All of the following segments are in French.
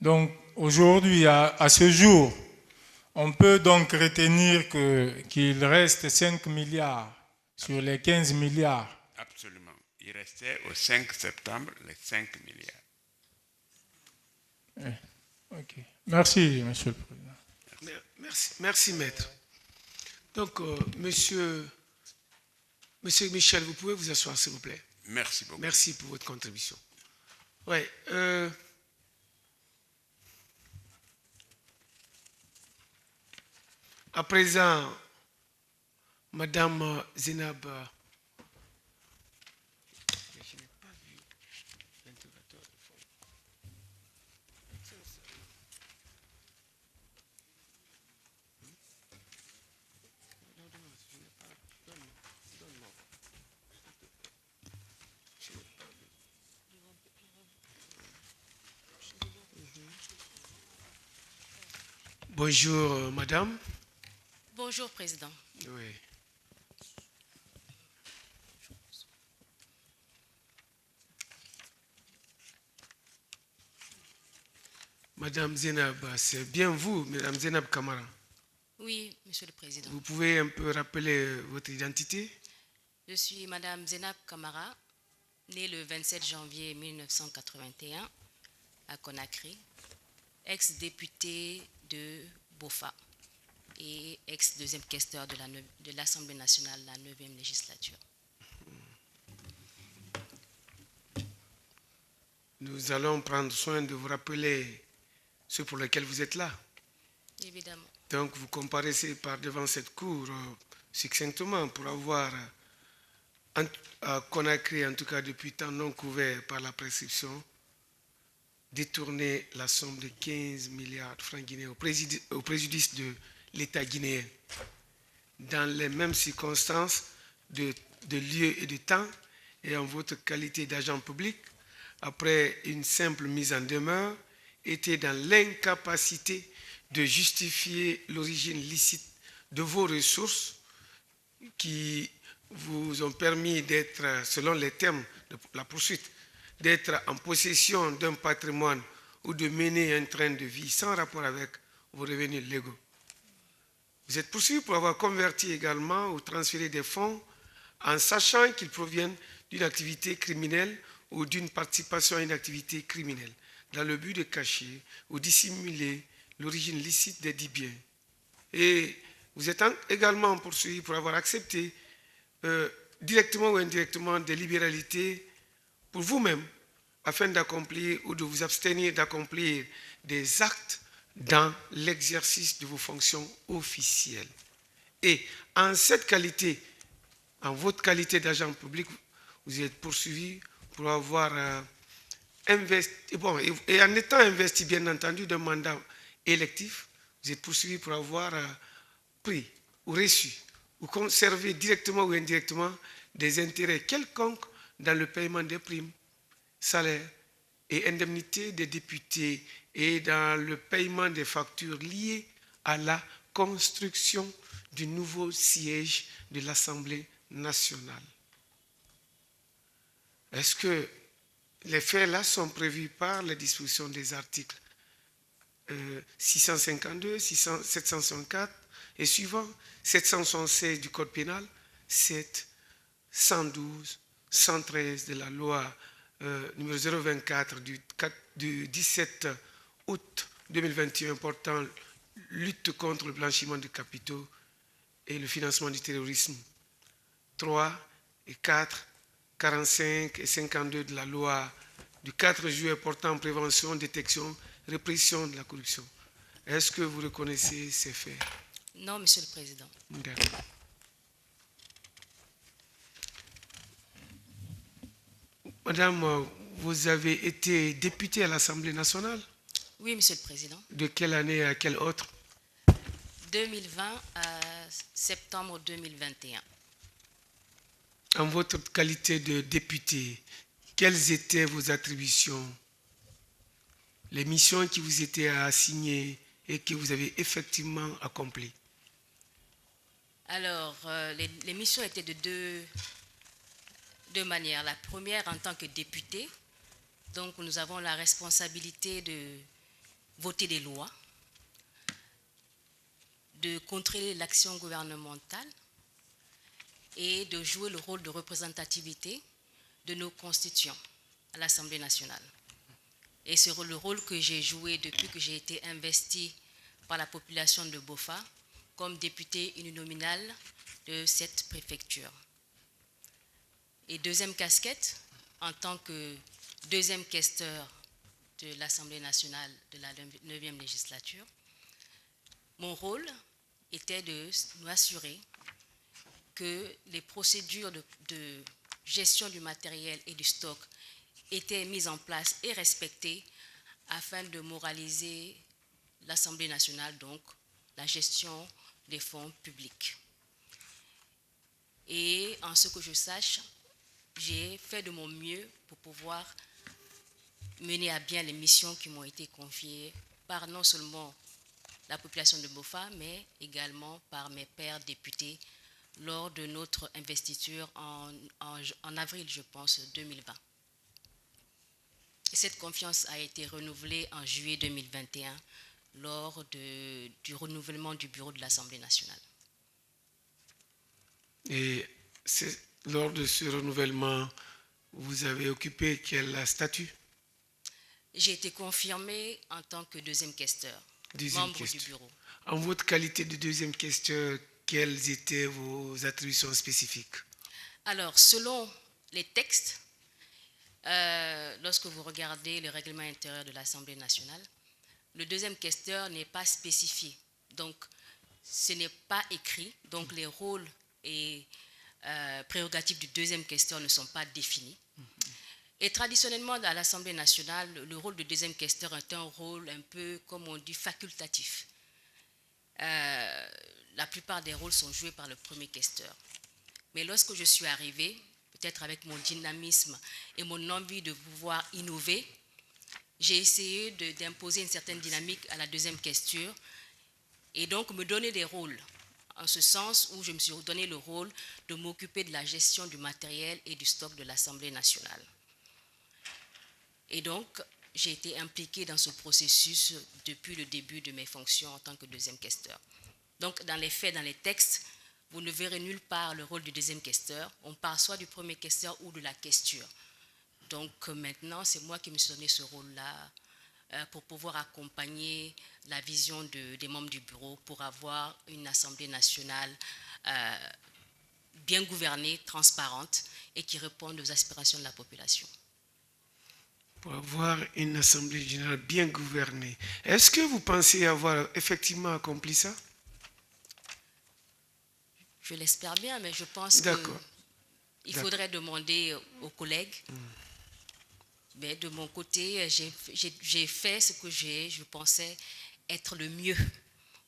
Donc aujourd'hui, à ce jour, on peut donc retenir qu'il reste 5 milliards sur les 15 milliards. Absolument. Il restait au 5 septembre les 5 milliards. Ok. Merci, Monsieur le Président. Merci, maître. Donc, monsieur Michel, vous pouvez vous asseoir, s'il vous plaît. Merci beaucoup. Merci pour votre contribution. Oui. À présent, Madame Zénab. Je n'ai pas vu l'interrogatoire de fond. Bonjour, madame. Bonjour, Président. Oui. Madame Zénab, c'est bien vous, Madame Zénab Kamara. Oui, Monsieur le Président. Vous pouvez un peu rappeler votre identité? Je suis Madame Zénab Kamara, née le 27 janvier 1981 à Conakry, ex-députée de Bofa et ex-deuxième questeur de l'Assemblée nationale, la 9e législature. Nous allons prendre soin de vous rappeler ce pour lequel vous êtes là. Évidemment. Donc vous comparaissez par devant cette cour succinctement pour avoir à Conakry, en tout cas depuis temps non couvert par la prescription, détourné la somme de 15 milliards de francs guinéens au préjudice de l'État guinéen. Dans les mêmes circonstances de lieu et de temps, et en votre qualité d'agent public, après une simple mise en demeure, était dans l'incapacité de justifier l'origine licite de vos ressources qui vous ont permis d'être, selon les termes de la poursuite, d'être en possession d'un patrimoine ou de mener un train de vie sans rapport avec vos revenus légaux. Vous êtes poursuivi pour avoir converti également ou transféré des fonds en sachant qu'ils proviennent d'une activité criminelle ou d'une participation à une activité criminelle, dans le but de cacher ou dissimuler l'origine licite des dits biens. Et vous êtes également poursuivi pour avoir accepté directement ou indirectement des libéralités pour vous-même afin d'accomplir ou de vous abstenir d'accomplir des actes dans l'exercice de vos fonctions officielles. Et en cette qualité, en votre qualité d'agent public, vous êtes poursuivi pour avoir investi, et en étant investi bien entendu d'un mandat électif, vous êtes poursuivi pour avoir pris ou reçu ou conservé directement ou indirectement des intérêts quelconques dans le paiement des primes, salaires et indemnités des députés et dans le paiement des factures liées à la construction du nouveau siège de l'Assemblée nationale. Est-ce que les faits là sont prévus par les dispositions des articles 652, 764 et suivants, 776 du Code pénal, 7, 112, 113 de la loi numéro 024 du 17 août 2021 portant lutte contre le blanchiment de capitaux et le financement du terrorisme, 3 et 4, 45 et 52 de la loi du 4 juillet portant prévention, détection, répression de la corruption. Est-ce que vous reconnaissez ces faits? Non, Monsieur le Président. D'accord. Madame, vous avez été députée à l'Assemblée nationale? Oui, Monsieur le Président. De quelle année à quelle autre? 2020 à septembre 2021. En votre qualité de député, quelles étaient vos attributions, les missions qui vous étaient assignées et que vous avez effectivement accomplies? Alors, les missions étaient de deux manières. La première, en tant que député, donc nous avons la responsabilité voter des lois, de contrôler l'action gouvernementale et de jouer le rôle de représentativité de nos constituants à l'Assemblée nationale. Et c'est le rôle que j'ai joué depuis que j'ai été investie par la population de Boffa comme députée uninominale de cette préfecture. Et deuxième casquette, en tant que deuxième questeur de l'Assemblée nationale de la 9e législature, mon rôle était de m'assurer que les procédures de gestion du matériel et du stock étaient mises en place et respectées afin de moraliser l'Assemblée nationale, donc la gestion des fonds publics. Et en ce que je sache, j'ai fait de mon mieux pour pouvoir mener à bien les missions qui m'ont été confiées par non seulement la population de Boffa, mais également par mes pairs députés lors de notre investiture en avril, je pense, 2020. Et cette confiance a été renouvelée en juillet 2021 lors du renouvellement du bureau de l'Assemblée nationale. Et lors de ce renouvellement, vous avez occupé quel statut? J'ai été confirmée en tant que deuxième questeur, membre du bureau. En votre qualité de deuxième questeur, quelles étaient vos attributions spécifiques? Alors, selon les textes, lorsque vous regardez le règlement intérieur de l'Assemblée nationale, le deuxième questeur n'est pas spécifié. Donc, ce n'est pas écrit. Donc, les rôles et prérogatives du deuxième questeur ne sont pas définis. Et traditionnellement, à l'Assemblée nationale, le rôle de deuxième questeur est un rôle un peu, comme on dit, facultatif. La plupart des rôles sont joués par le premier questeur. Mais lorsque je suis arrivée, peut-être avec mon dynamisme et mon envie de pouvoir innover, j'ai essayé d'imposer une certaine dynamique à la deuxième questure et donc me donner des rôles, en ce sens où je me suis donné le rôle de m'occuper de la gestion du matériel et du stock de l'Assemblée nationale. Et donc, j'ai été impliquée dans ce processus depuis le début de mes fonctions en tant que deuxième questeur. Donc, dans les faits, dans les textes, vous ne verrez nulle part le rôle du deuxième questeur. On parle soit du premier questeur ou de la questure. Donc, maintenant, c'est moi qui me suis donné ce rôle-là pour pouvoir accompagner la vision des membres du bureau pour avoir une Assemblée nationale bien gouvernée, transparente et qui réponde aux aspirations de la population. Pour avoir une Assemblée générale bien gouvernée, est-ce que vous pensez avoir effectivement accompli ça? Je l'espère bien, mais je pense qu'il faudrait demander aux collègues. Mais de mon côté, j'ai fait ce que je pensais être le mieux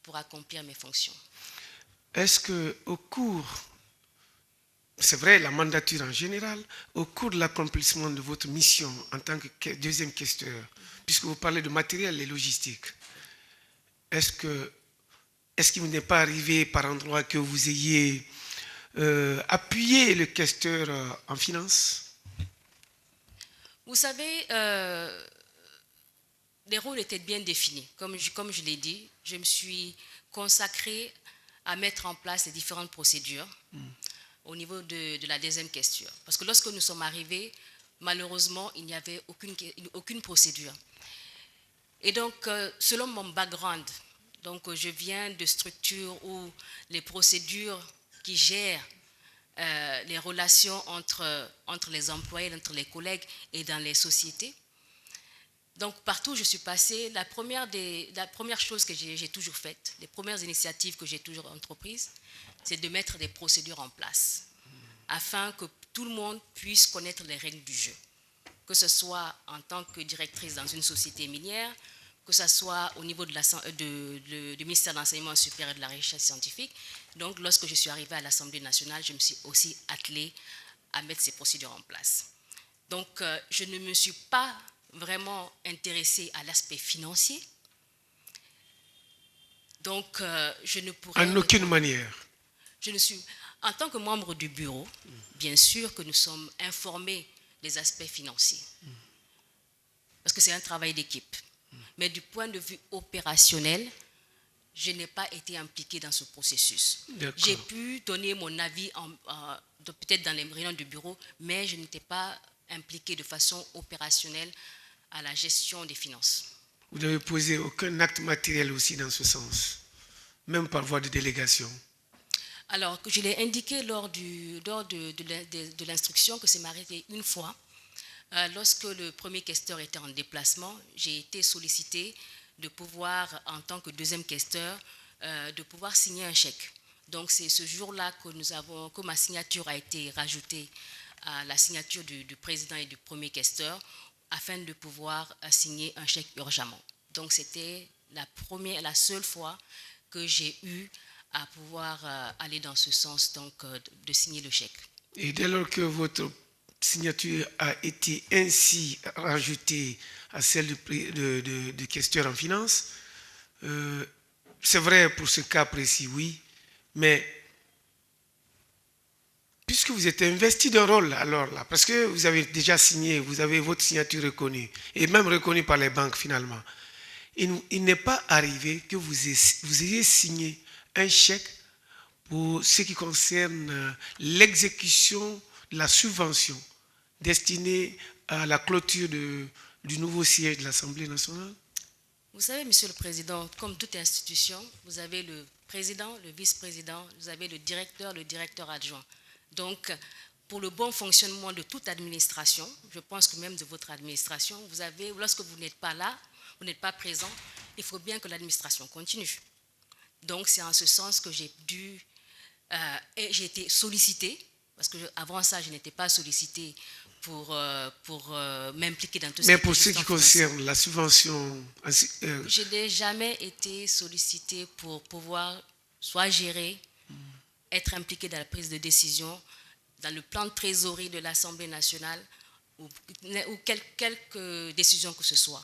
pour accomplir mes fonctions. Est-ce qu'au cours, c'est vrai, la mandature en général, au cours de l'accomplissement de votre mission en tant que deuxième questeur, puisque vous parlez de matériel et logistique, est-ce qu'il n'est pas arrivé par endroit que vous ayez appuyé le questeur en finance? Vous savez, les rôles étaient bien définis. Comme je l'ai dit, je me suis consacrée à mettre en place les différentes procédures au niveau de la deuxième questure. Parce que lorsque nous sommes arrivés, malheureusement, il n'y avait aucune procédure. Et donc, selon mon background, donc je viens de structures où les procédures qui gèrent les relations entre les employés, entre les collègues et dans les sociétés. Donc, partout où je suis passée, la première chose que j'ai toujours faite, les premières initiatives que j'ai toujours entreprises, c'est de mettre des procédures en place afin que tout le monde puisse connaître les règles du jeu. Que ce soit en tant que directrice dans une société minière, que ce soit au niveau du ministère de l'Enseignement supérieur et de la recherche scientifique. Donc, lorsque je suis arrivée à l'Assemblée nationale, je me suis aussi attelée à mettre ces procédures en place. Donc, je ne me suis pas vraiment intéressée à l'aspect financier. Donc, je ne pourrais... En aucune manière. En tant que membre du bureau, bien sûr que nous sommes informés des aspects financiers. Parce que c'est un travail d'équipe. Mais du point de vue opérationnel, je n'ai pas été impliquée dans ce processus. J'ai pu donner mon avis peut-être dans les réunions de bureau, mais je n'étais pas impliquée de façon opérationnelle à la gestion des finances. Vous n'avez posé aucun acte matériel aussi dans ce sens, même par voie de délégation? Alors, je l'ai indiqué lors de l'instruction que c'est m'arrêté une fois. Lorsque le premier questeur était en déplacement, j'ai été sollicitée de pouvoir, en tant que deuxième questeur, de pouvoir signer un chèque. Donc c'est ce jour-là que ma signature a été rajoutée à la signature du président et du premier questeur afin de pouvoir signer un chèque urgemment. Donc c'était la seule fois que j'ai eu à pouvoir aller dans ce sens, donc de signer le chèque. Et dès lors que votre signature a été ainsi rajoutée à celle de questeur en finance, c'est vrai pour ce cas précis, oui, mais puisque vous êtes investi d'un rôle alors là, parce que vous avez déjà signé, vous avez votre signature reconnue, et même reconnue par les banques finalement, il n'est pas arrivé que vous ayez signé un chèque pour ce qui concerne l'exécution de la subvention destinée à la clôture du nouveau siège de l'Assemblée nationale? Vous savez, Monsieur le Président, comme toute institution, vous avez le président, le vice-président, vous avez le directeur adjoint. Donc, pour le bon fonctionnement de toute administration, je pense que même de votre administration, vous avez, lorsque vous n'êtes pas là, vous n'êtes pas présent, il faut bien que l'administration continue. Donc, c'est en ce sens que j'ai été sollicitée, parce qu'avant ça, je n'étais pas sollicitée pour m'impliquer dans tout ça. Mais pour ce qui concerne la subvention... Je n'ai jamais été sollicitée pour pouvoir soit gérer, être impliquée dans la prise de décision, dans le plan de trésorerie de l'Assemblée nationale ou quelque décision que ce soit.